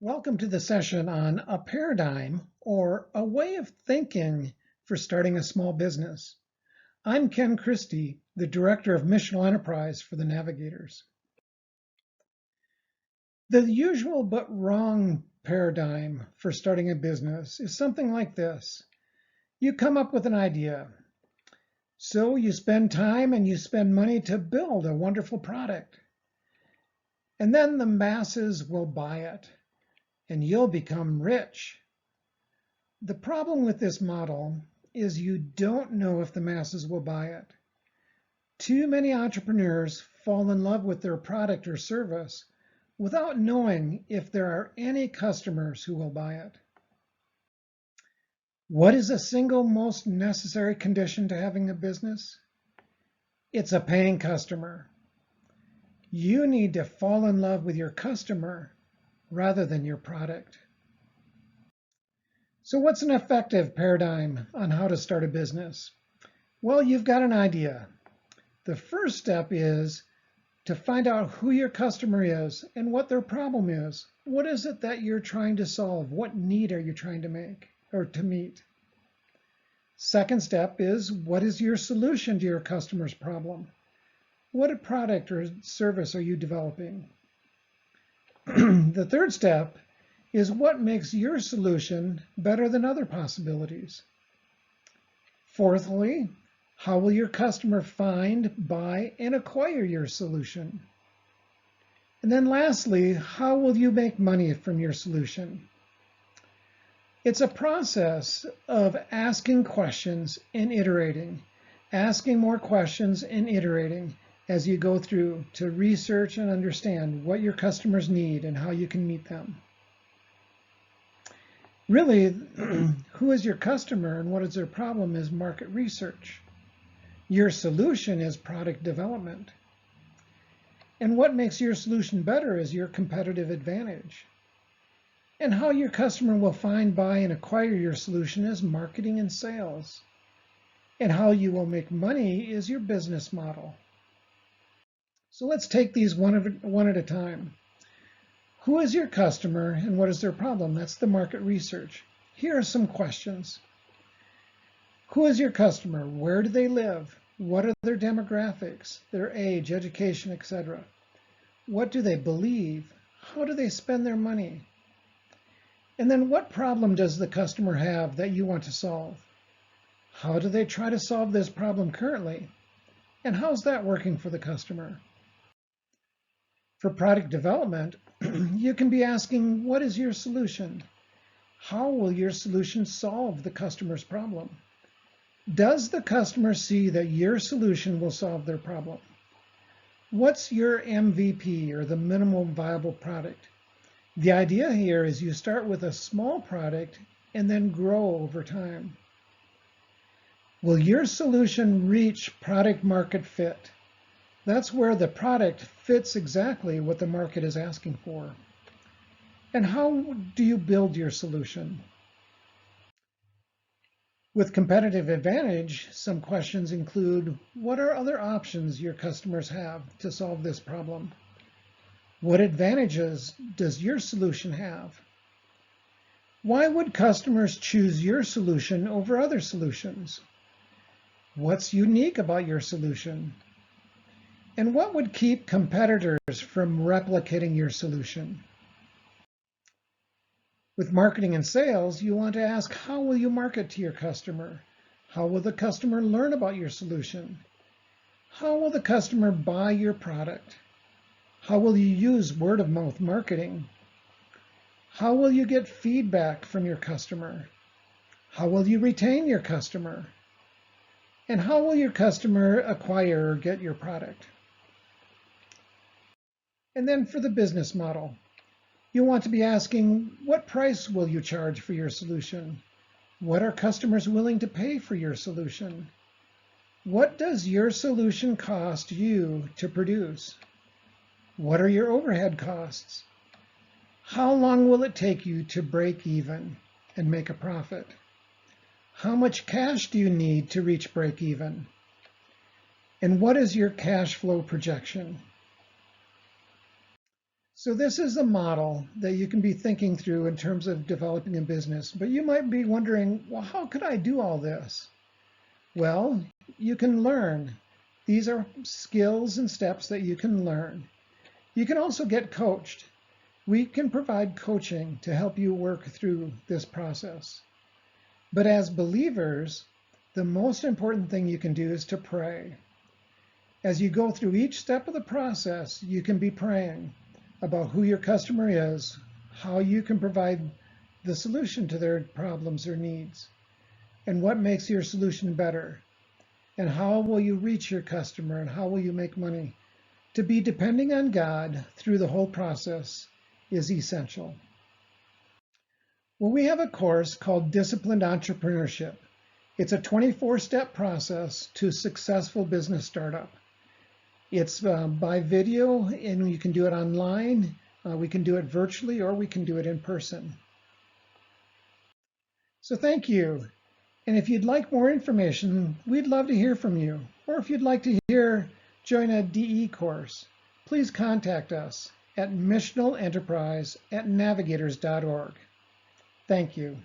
Welcome to the session on a paradigm or a way of thinking for starting a small business. I'm Ken Christie, the Director of Missional Enterprise for the Navigators. The usual but wrong paradigm for starting a business is something like this. You come up with an idea. So you spend time and you spend money to build a wonderful product. And then the masses will buy it and you'll become rich. The problem with this model is you don't know if the masses will buy it. Too many entrepreneurs fall in love with their product or service without knowing if there are any customers who will buy it. What is the single most necessary condition to having a business? It's a paying customer. You need to fall in love with your customer rather than your product. So what's an effective paradigm on how to start a business? Well, you've got an idea. The first step is to find out who your customer is and what their problem is. What is it that you're trying to solve? What need are you trying to make or to meet? Second step is, what is your solution to your customer's problem? What product or service are you developing? The third step is, what makes your solution better than other possibilities? Fourthly, how will your customer find, buy, and acquire your solution? And then lastly, how will you make money from your solution? It's a process of asking questions and iterating, asking more questions and iterating as you go through to research and understand what your customers need and how you can meet them. Really, who is your customer and what is their problem is market research. Your solution is product development. And what makes your solution better is your competitive advantage. And how your customer will find, buy, and acquire your solution is marketing and sales. And how you will make money is your business model. So let's take these one at a time. Who is your customer and what is their problem? That's the market research. Here are some questions. Who is your customer? Where do they live? What are their demographics, their age, education, etc.? What do they believe? How do they spend their money? And then what problem does the customer have that you want to solve? How do they try to solve this problem currently? And how's that working for the customer? For product development, you can be asking, what is your solution? How will your solution solve the customer's problem? Does the customer see that your solution will solve their problem? What's your MVP, or the minimum viable product? The idea here is you start with a small product and then grow over time. Will your solution reach product market fit? That's where the product fits exactly what the market is asking for. And how do you build your solution? With competitive advantage, some questions include, what are other options your customers have to solve this problem? What advantages does your solution have? Why would customers choose your solution over other solutions? What's unique about your solution? And what would keep competitors from replicating your solution? With marketing and sales, you want to ask, how will you market to your customer? How will the customer learn about your solution? How will the customer buy your product? How will you use word-of-mouth marketing? How will you get feedback from your customer? How will you retain your customer? And how will your customer acquire or get your product? And then for the business model, you want to be asking, what price will you charge for your solution? What are customers willing to pay for your solution? What does your solution cost you to produce? What are your overhead costs? How long will it take you to break even and make a profit? How much cash do you need to reach break even? And what is your cash flow projection? So this is a model that you can be thinking through in terms of developing a business, but you might be wondering, well, how could I do all this? Well, you can learn. These are skills and steps that you can learn. You can also get coached. We can provide coaching to help you work through this process. But as believers, the most important thing you can do is to pray. As you go through each step of the process, you can be praying about who your customer is, how you can provide the solution to their problems or needs, and what makes your solution better, and how will you reach your customer, and how will you make money. To be depending on God through the whole process is essential. Well, we have a course called Disciplined Entrepreneurship. It's a 24-step process to successful business startup. It's by video, and you can do it online. We can do it virtually, or we can do it in person. So thank you. And if you'd like more information, we'd love to hear from you. Or if you'd like to join a DE course, please contact us at missionalenterprise@navigators.org. Thank you.